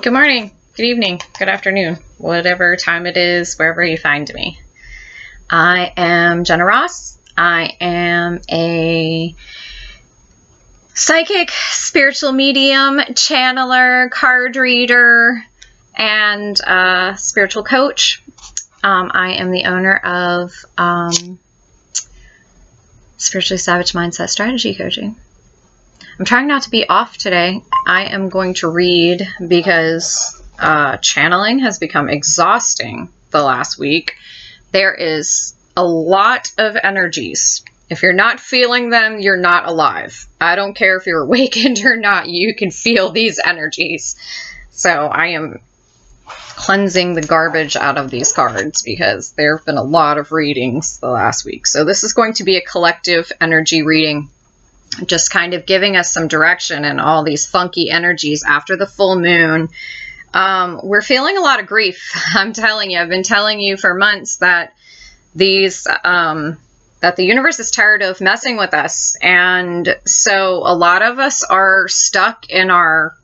Good morning, good evening, good afternoon, whatever time it is, wherever you find me. I am Jenna Ross. I am a psychic, spiritual medium, channeler, card reader, and spiritual coach. I am the owner of Spiritually Savage Mindset Strategy Coaching. I'm trying not to be off today. I am going to read because channeling has become exhausting the last week. There is a lot of energies. If you're not feeling them, you're not alive. I don't care if you're awakened or not, you can feel these energies. So I am cleansing the garbage out of these cards because there have been a lot of readings the last week. So this is going to be a collective energy reading, just kind of giving us some direction in all these funky energies after the full moon. We're feeling a lot of grief. I'm telling you, I've been telling you for months that that the universe is tired of messing with us. And so a lot of us are stuck in our,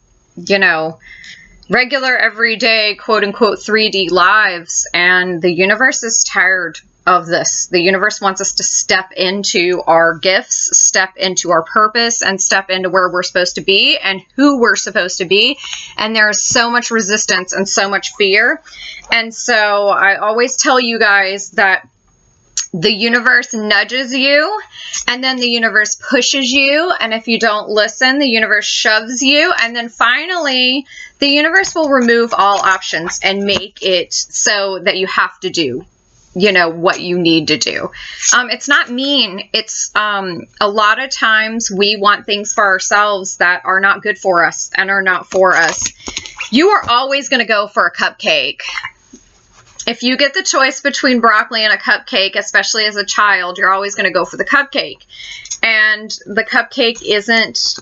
regular everyday quote unquote 3D lives. And the universe is tired of this. The universe wants us to step into our gifts, step into our purpose, and step into where we're supposed to be and who we're supposed to be. And there is so much resistance and so much fear. And so I always tell you guys that the universe nudges you, and then the universe pushes you, and if you don't listen, the universe shoves you, and then finally the universe will remove all options and make it so that you have to do what you need to do. It's not mean. It's a lot of times we want things for ourselves that are not good for us and are not for us. You are always going to go for a cupcake. If you get the choice between broccoli and a cupcake, especially as a child, you're always going to go for the cupcake. And the cupcake isn't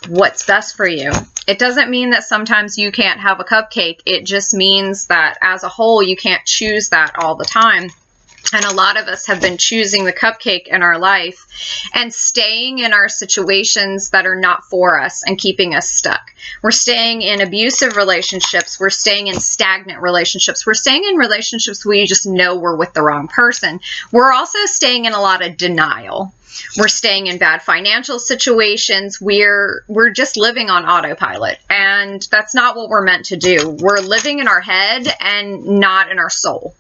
what's best for you. It doesn't mean that sometimes you can't have a cupcake. It just means that as a whole, you can't choose that all the time. And a lot of us have been choosing the cupcake in our life and staying in our situations that are not for us and keeping us stuck. We're staying in abusive relationships. We're staying in stagnant relationships. We're staying in relationships where you just know we're with the wrong person. We're also staying in a lot of denial. We're staying in bad financial situations. We're just living on autopilot, and that's not what we're meant to do. We're living in our head and not in our soul.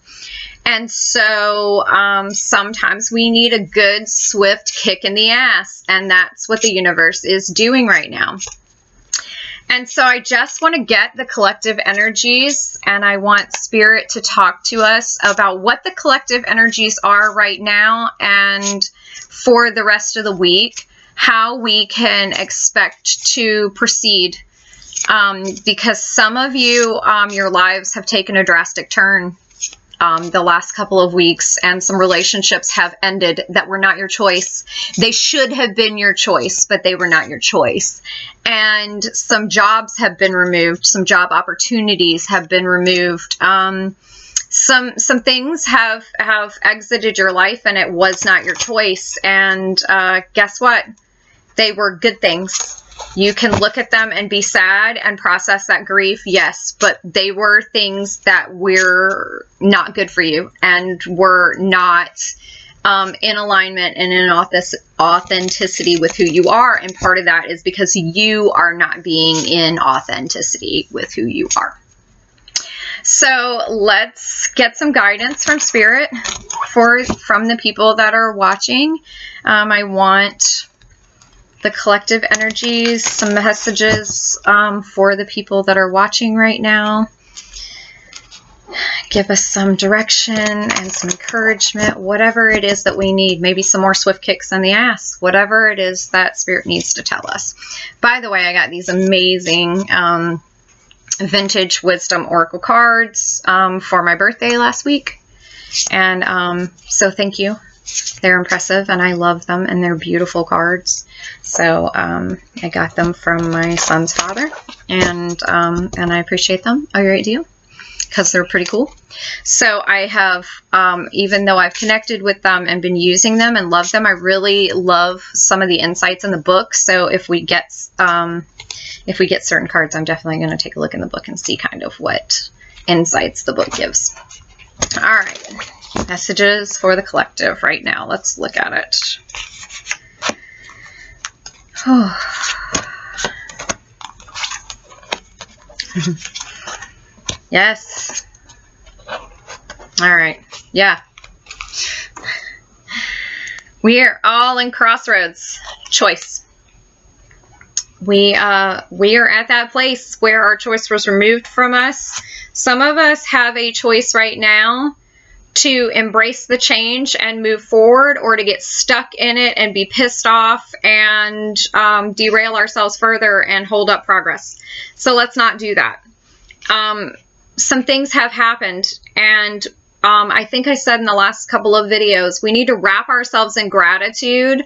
And so sometimes we need a good, swift kick in the ass, and that's what the universe is doing right now. And so I just want to get the collective energies, and I want Spirit to talk to us about what the collective energies are right now and for the rest of the week, how we can expect to proceed. Because some of you, your lives have taken a drastic turn the last couple of weeks, and some relationships have ended that were not your choice. They should have been your choice, but they were not your choice. And some jobs have been removed. Some job opportunities have been removed. Some things have exited your life, and it was not your choice. And guess what? They were good things. You can look at them and be sad and process that grief, yes, but they were things that were not good for you and were not in alignment and in authenticity with who you are. And part of that is because you are not being in authenticity with who you are. So let's get some guidance from Spirit from the people that are watching. I want the collective energies, some messages for the people that are watching right now. Give us some direction and some encouragement, whatever it is that we need. Maybe some more swift kicks in the ass, whatever it is that Spirit needs to tell us. By the way, I got these amazing vintage wisdom oracle cards for my birthday last week. And so thank you. They're impressive, and I love them, and they're beautiful cards. So I got them from my son's father, and I appreciate them a great deal. because they're pretty cool. So I have, even though I've connected with them and been using them and love them, I really love some of the insights in the book. So if we get certain cards, I'm definitely going to take a look in the book and see kind of what insights the book gives. All right, messages for the collective right now. Let's look at it. Yes. All right. Yeah. We are all in crossroads. Choice. We are at that place where our choice was removed from us. Some of us have a choice right now to embrace the change and move forward, or to get stuck in it and be pissed off and derail ourselves further and hold up progress. So let's not do that. Some things have happened, and I think I said in the last couple of videos, we need to wrap ourselves in gratitude,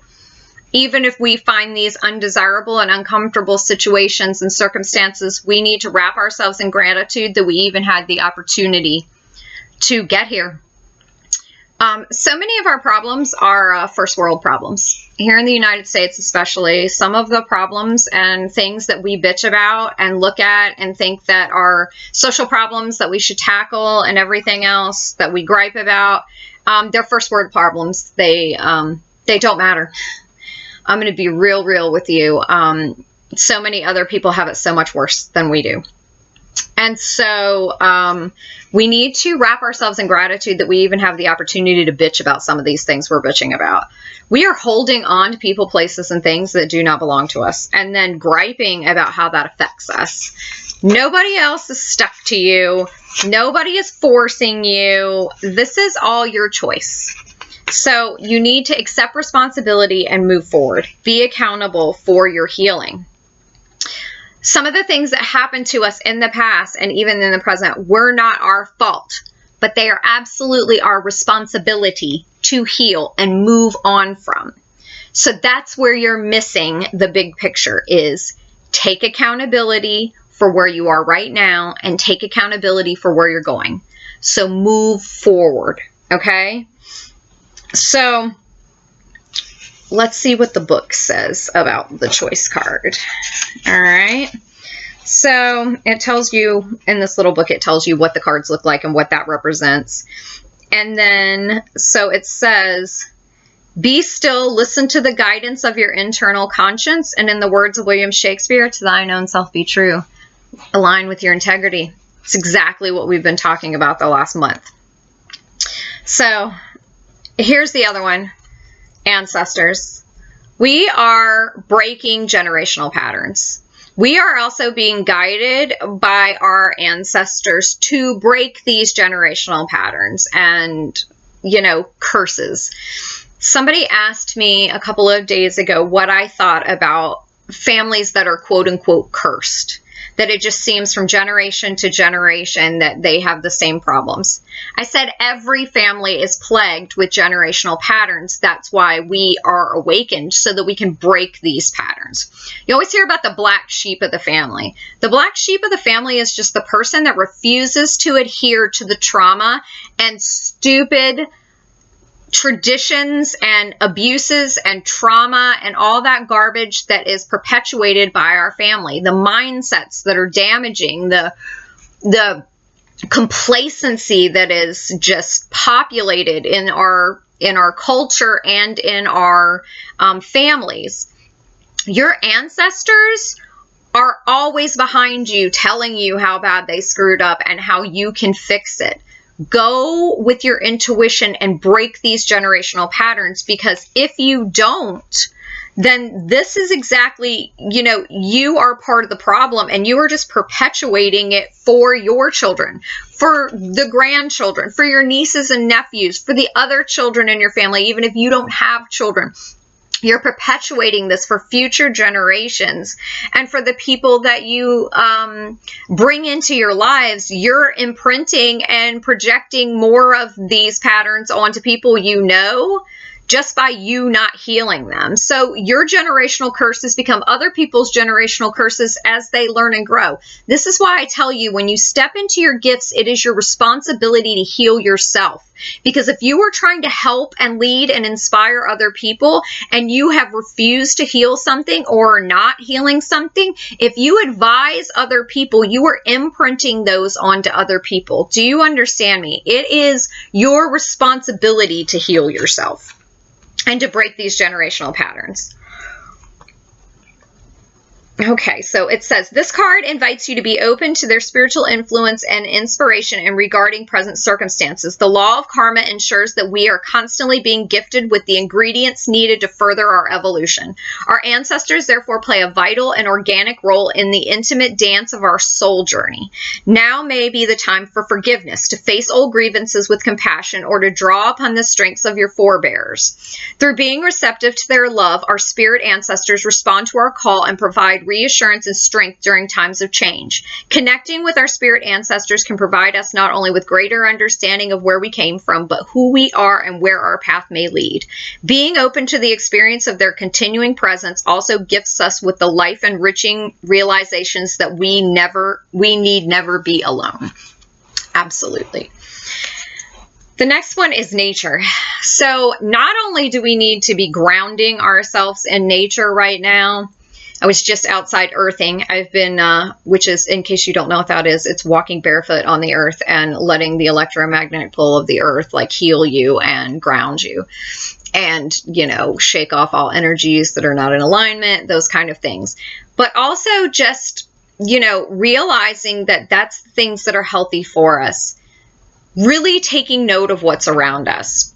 even if we find these undesirable and uncomfortable situations and circumstances. We need to wrap ourselves in gratitude that we even had the opportunity to get here. So many of our problems are first world problems. Here in the United States especially, some of the problems and things that we bitch about and look at and think that are social problems that we should tackle and everything else that we gripe about, they're first world problems. They don't matter. I'm going to be real with you. So many other people have it so much worse than we do. And so we need to wrap ourselves in gratitude that we even have the opportunity to bitch about some of these things we're bitching about. We are holding on to people, places, and things that do not belong to us, and then griping about how that affects us. Nobody else is stuck to you. Nobody is forcing you. This is all your choice. So you need to accept responsibility and move forward. Be accountable for your healing. Some of the things that happened to us in the past and even in the present were not our fault, but they are absolutely our responsibility to heal and move on from. So that's where you're missing the big picture, is take accountability for where you are right now and take accountability for where you're going. So move forward, okay? So let's see what the book says about the choice card. All right. So it tells you, in this little book, it tells you what the cards look like and what that represents. And then, so it says, be still, listen to the guidance of your internal conscience, and in the words of William Shakespeare, to thine own self be true. Align with your integrity. It's exactly what we've been talking about the last month. So here's the other one. Ancestors. We are breaking generational patterns. We are also being guided by our ancestors to break these generational patterns and, curses. Somebody asked me a couple of days ago what I thought about families that are quote unquote cursed. That it just seems from generation to generation that they have the same problems. I said every family is plagued with generational patterns. That's why we are awakened, so that we can break these patterns. You always hear about the black sheep of the family. The black sheep of the family is just the person that refuses to adhere to the trauma and stupid traditions and abuses and trauma and all that garbage that is perpetuated by our family, the mindsets that are damaging, the complacency that is just populated in our culture and in our families. Your ancestors are always behind you, telling you how bad they screwed up and how you can fix it. Go with your intuition and break these generational patterns, because if you don't, then this is exactly, you are part of the problem, and you are just perpetuating it for your children, for the grandchildren, for your nieces and nephews, for the other children in your family, even if you don't have children. You're perpetuating this for future generations, and for the people that you bring into your lives. You're imprinting and projecting more of these patterns onto people just by you not healing them. So your generational curses become other people's generational curses as they learn and grow. This is why I tell you, when you step into your gifts, it is your responsibility to heal yourself. Because if you are trying to help and lead and inspire other people, and you have refused to heal something or are not healing something, if you advise other people, you are imprinting those onto other people. Do you understand me? It is your responsibility to heal yourself and to break these generational patterns. Okay, so it says, this card invites you to be open to their spiritual influence and inspiration in regarding present circumstances. The law of karma ensures that we are constantly being gifted with the ingredients needed to further our evolution. Our ancestors therefore play a vital and organic role in the intimate dance of our soul journey. Now may be the time for forgiveness, to face old grievances with compassion, or to draw upon the strengths of your forebears. Through being receptive to their love, our spirit ancestors respond to our call and provide reassurance and strength during times of change. Connecting with our spirit ancestors can provide us not only with greater understanding of where we came from, but who we are and where our path may lead. Being open to the experience of their continuing presence also gifts us with the life-enriching realizations that we need never be alone. Absolutely. The next one is nature. So not only do we need to be grounding ourselves in nature right now, I was just outside earthing. I've been, which is, in case you don't know what that is, it's walking barefoot on the earth and letting the electromagnetic pull of the earth like heal you and ground you. And, you know, shake off all energies that are not in alignment, those kind of things. But also just, you know, realizing that that's things that are healthy for us. Really taking note of what's around us.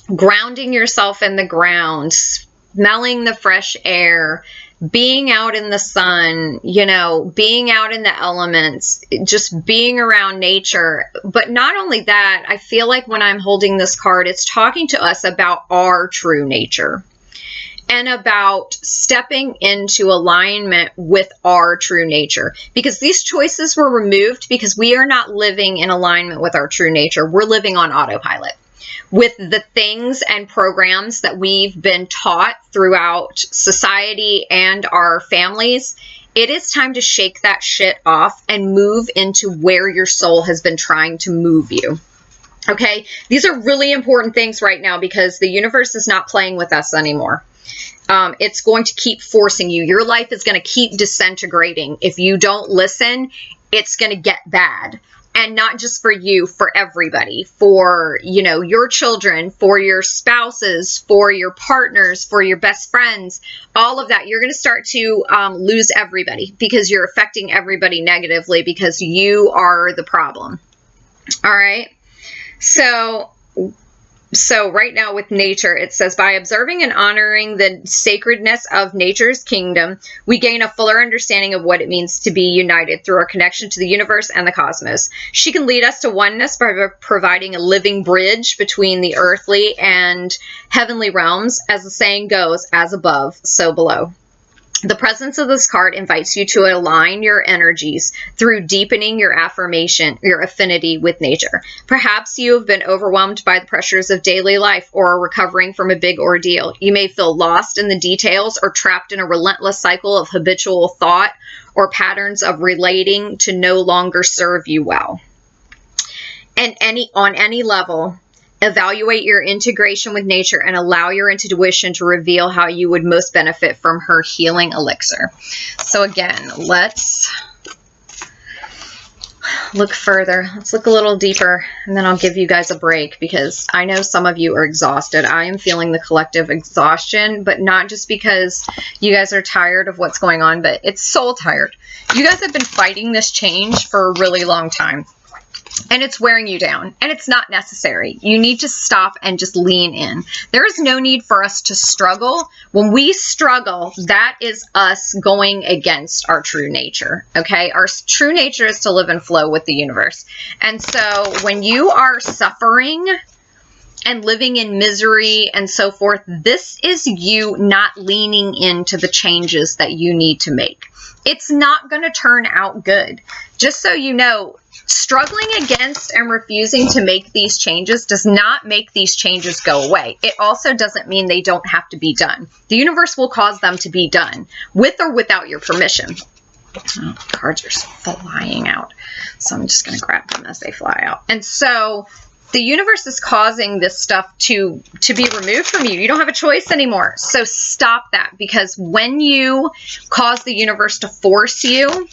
Grounding yourself in the ground, smelling the fresh air, being out in the sun, you know, being out in the elements, just being around nature. But not only that, I feel like when I'm holding this card, it's talking to us about our true nature and about stepping into alignment with our true nature. Because these choices were removed because we are not living in alignment with our true nature. We're living on autopilot with the things and programs that we've been taught throughout society and our families. It is time to shake that shit off and move into where your soul has been trying to move you. Okay? These are really important things right now because the universe is not playing with us anymore. It's going to keep forcing you. Your life is going to keep disintegrating. If you don't listen, it's going to get bad. And not just for you, for everybody, for, you know, your children, for your spouses, for your partners, for your best friends, all of that. You're going to start to lose everybody because you're affecting everybody negatively because you are the problem. All right. So right now with nature, it says, by observing and honoring the sacredness of nature's kingdom, we gain a fuller understanding of what it means to be united through our connection to the universe and the cosmos. She can lead us to oneness by providing a living bridge between the earthly and heavenly realms. As the saying goes, as above, so below. The presence of this card invites you to align your energies through deepening your affirmation, your affinity with nature. Perhaps you have been overwhelmed by the pressures of daily life or are recovering from a big ordeal. You may feel lost in the details or trapped in a relentless cycle of habitual thought or patterns of relating to no longer serve you well. And on any level, evaluate your integration with nature and allow your intuition to reveal how you would most benefit from her healing elixir. So again, let's look further. Let's look a little deeper, and then I'll give you guys a break because I know some of you are exhausted. I am feeling the collective exhaustion, but not just because you guys are tired of what's going on, but it's soul tired. You guys have been fighting this change for a really long time. And it's wearing you down, and it's not necessary. You need to stop and just lean in. There is no need for us to struggle. When we struggle, that is us going against our true nature, okay? Our true nature is to live and flow with the universe. And so when you are suffering and living in misery and so forth, this is you not leaning into the changes that you need to make. It's not going to turn out good. just so you know, struggling against and refusing to make these changes does not make these changes go away. It also doesn't mean they don't have to be done. The universe will cause them to be done, with or without your permission. Oh, cards are flying out. So I'm just going to grab them as they fly out. And so the universe is causing this stuff to be removed from you. You don't have a choice anymore. So stop that, because when you cause the universe to force you,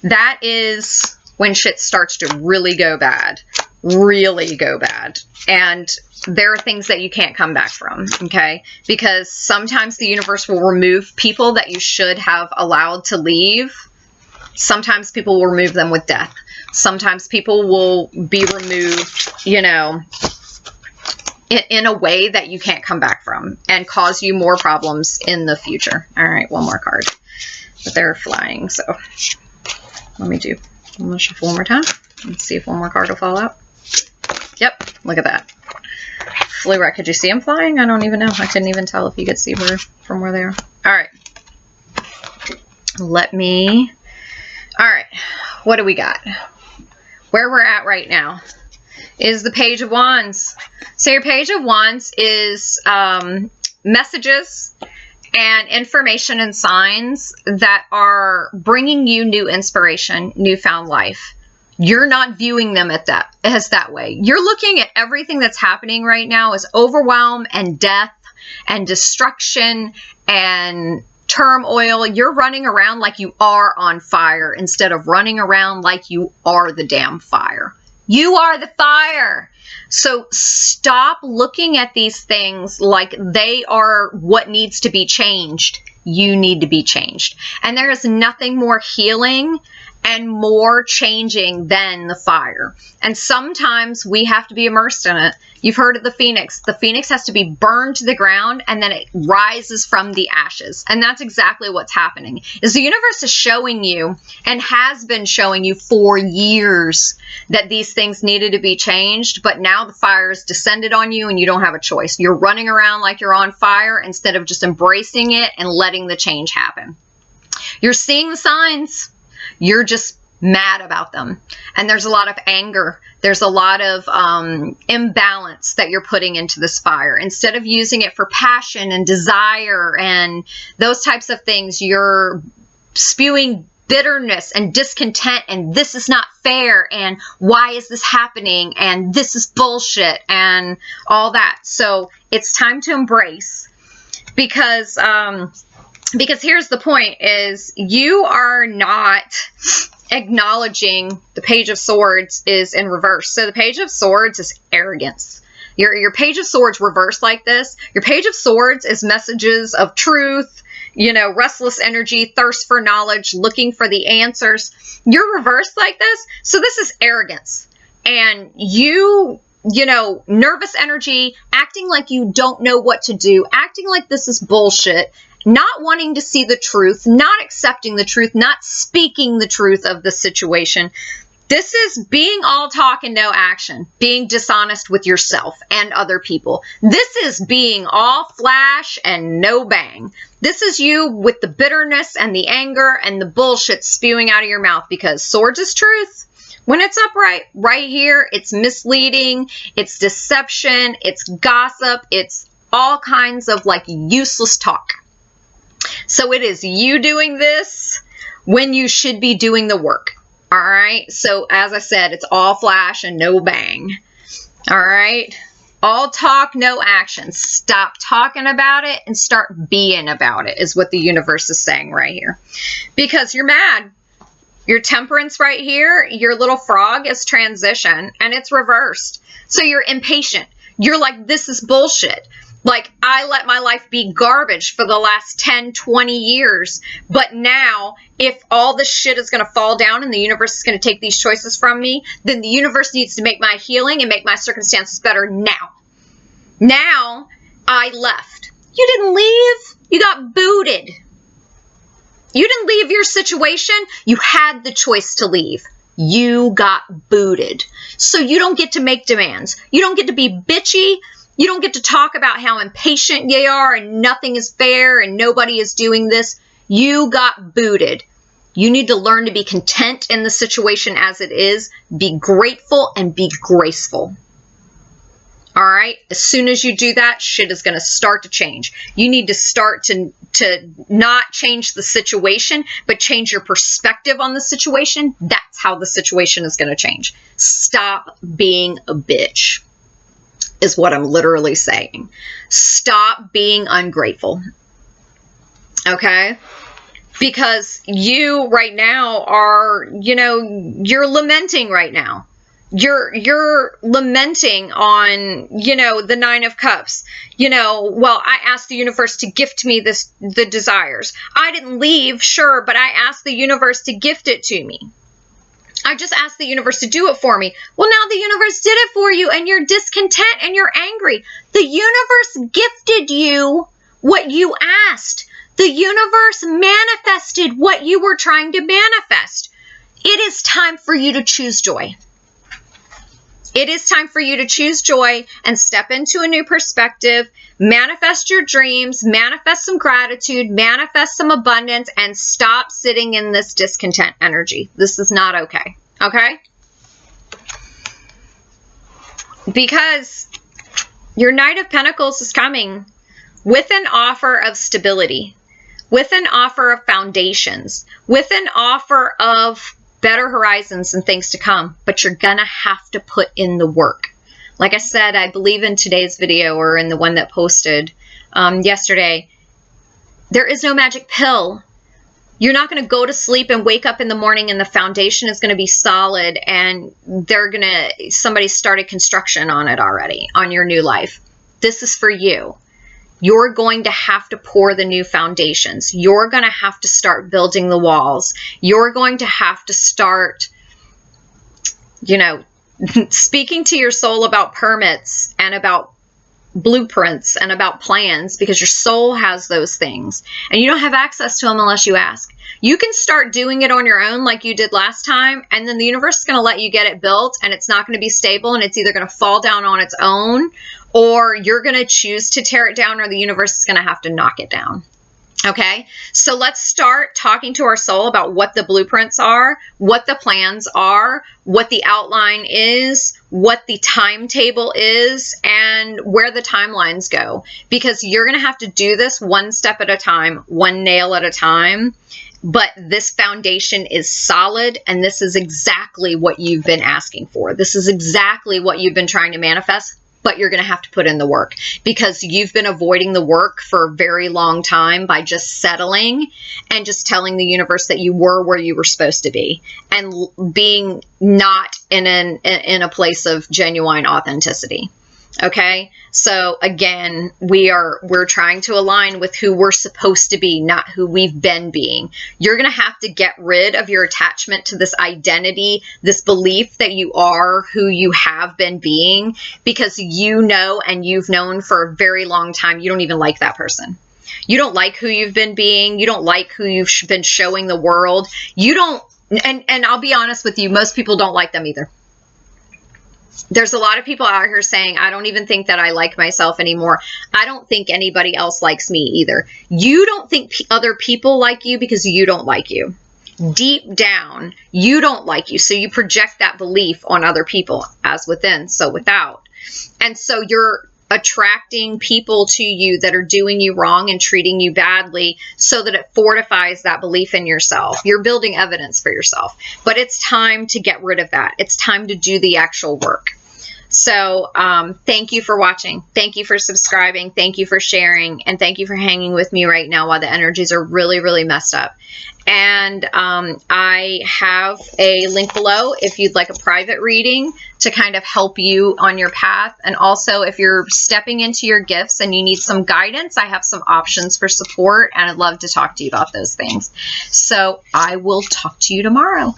that is when shit starts to really go bad. Really go bad. And there are things that you can't come back from, okay? Because sometimes the universe will remove people that you should have allowed to leave. Sometimes people will remove them with death. Sometimes people will be removed, you know, in a way that you can't come back from and cause you more problems in the future. All right, one more card. But they're flying, so let me do. I'm going to shuffle one more time. Let's see if one more card will fall out. Yep, look at that. Flew right. Could you see them flying? I don't even know. I couldn't even tell if you could see her from where they are. All right. Let me... All right, what do we got? Where we're at right now is the Page of Wands. So your Page of Wands is messages and information and signs that are bringing you new inspiration, newfound life. You're not viewing them as that way. You're looking at everything that's happening right now as overwhelm and death and destruction and turmoil. You're running around like you are on fire instead of running around like you are the damn fire. You are the fire. So stop looking at these things like they are what needs to be changed. You need to be changed. And there is nothing more healing and more changing than the fire. And sometimes we have to be immersed in it. You've heard of the phoenix. The phoenix has to be burned to the ground and then it rises from the ashes. And that's exactly what's happening. Is the universe is showing you and has been showing you for years that these things needed to be changed, but now the fire has descended on you and you don't have a choice. You're running around like you're on fire instead of just embracing it and letting the change happen. You're seeing the signs. You're just mad about them. And there's a lot of anger. There's a lot of imbalance that you're putting into this fire. Instead of using it for passion and desire and those types of things, you're spewing bitterness and discontent and this is not fair and why is this happening and this is bullshit and all that. So it's time to embrace, because here's the point, is you are not acknowledging the Page of Swords is in reverse. So the Page of Swords is arrogance. Your Page of Swords reversed like this. Your Page of Swords is messages of truth, you know, restless energy, thirst for knowledge, looking for the answers. You're reversed like this. So this is arrogance. And you know, nervous energy, acting like you don't know what to do, acting like this is bullshit, not wanting to see the truth, not accepting the truth, not speaking the truth of the situation. This is being all talk and no action, being dishonest with yourself and other people. This is being all flash and no bang. This is you with the bitterness and the anger and the bullshit spewing out of your mouth, because swords is truth. When it's upright, right here, it's misleading, it's deception, it's gossip, it's all kinds of like useless talk. So it is you doing this when you should be doing the work. All right. So as I said, it's all flash and no bang. All right. All talk, no action. Stop talking about it and start being about it is what the universe is saying right here. Because you're mad. Your temperance right here, your little frog is transition and it's reversed. So you're impatient. You're like, this is bullshit. Like, I let my life be garbage for the last 10, 20 years. But now, if all this shit is going to fall down and the universe is going to take these choices from me, then the universe needs to make my healing and make my circumstances better now. Now, I left. You didn't leave. You got booted. You didn't leave your situation. You had the choice to leave. You got booted. So you don't get to make demands. You don't get to be bitchy. You don't get to talk about how impatient you are and nothing is fair and nobody is doing this. You got booted. You need to learn to be content in the situation as it is, be grateful, and be graceful. All right? As soon as you do that, shit is going to start to change. You need to start to not change the situation, but change your perspective on the situation. That's how the situation is going to change. Stop being a bitch, is what I'm literally saying. Stop being ungrateful. Okay? Because you right now are, you're lamenting right now. You're lamenting on, the 9 of Cups. Well, I asked the universe to gift me the desires. I didn't leave, sure, but I asked the universe to gift it to me. I just asked the universe to do it for me. Well, now the universe did it for you, and you're discontent and you're angry. The universe gifted you what you asked. The universe manifested what you were trying to manifest. It is time for you to choose joy. It is time for you to choose joy and step into a new perspective, manifest your dreams, manifest some gratitude, manifest some abundance, and stop sitting in this discontent energy. This is not okay. Okay? Because your Knight of Pentacles is coming with an offer of stability, with an offer of foundations, with an offer of better horizons and things to come, but you're gonna have to put in the work. Like I said, I believe in today's video, or in the one that posted yesterday, there is no magic pill. You're not going to go to sleep and wake up in the morning and the foundation is going to be solid and somebody started construction on it already, on your new life. This is for you. You're going to have to pour the new foundations. You're going to have to start building the walls. You're going to have to start, speaking to your soul about permits and about blueprints and about plans, because your soul has those things and you don't have access to them unless you ask. You can start doing it on your own like you did last time, and then the universe is going to let you get it built, and it's not going to be stable, and it's either going to fall down on its own, or you're going to choose to tear it down, or the universe is going to have to knock it down. Okay, so let's start talking to our soul about what the blueprints are, what the plans are, what the outline is, what the timetable is, and where the timelines go. Because you're going to have to do this one step at a time, one nail at a time. But this foundation is solid, and this is exactly what you've been asking for. This is exactly what you've been trying to manifest. But you're going to have to put in the work, because you've been avoiding the work for a very long time by just settling and just telling the universe that you were where you were supposed to be, and being not in a place of genuine authenticity. Okay, so again, we're trying to align with who we're supposed to be, not who we've been being. You're going to have to get rid of your attachment to this identity, this belief that you are who you have been being, because you know, and you've known for a very long time, you don't even like that person. You don't like who you've been being. You don't like who you've been showing the world. You don't, and I'll be honest with you, most people don't like them either. There's a lot of people out here saying, I don't even think that I like myself anymore. I don't think anybody else likes me either. You don't think other people like you because you don't like you. Deep down, you don't like you. So you project that belief on other people, as within, so without. And so you're attracting people to you that are doing you wrong and treating you badly, so that it fortifies that belief in yourself. You're building evidence for yourself, but it's time to get rid of that. It's time to do the actual work. So thank you for watching. Thank you for subscribing. Thank you for sharing. And thank you for hanging with me right now while the energies are really, really messed up. And I have a link below if you'd like a private reading to kind of help you on your path. And also, if you're stepping into your gifts and you need some guidance, I have some options for support, and I'd love to talk to you about those things. So I will talk to you tomorrow.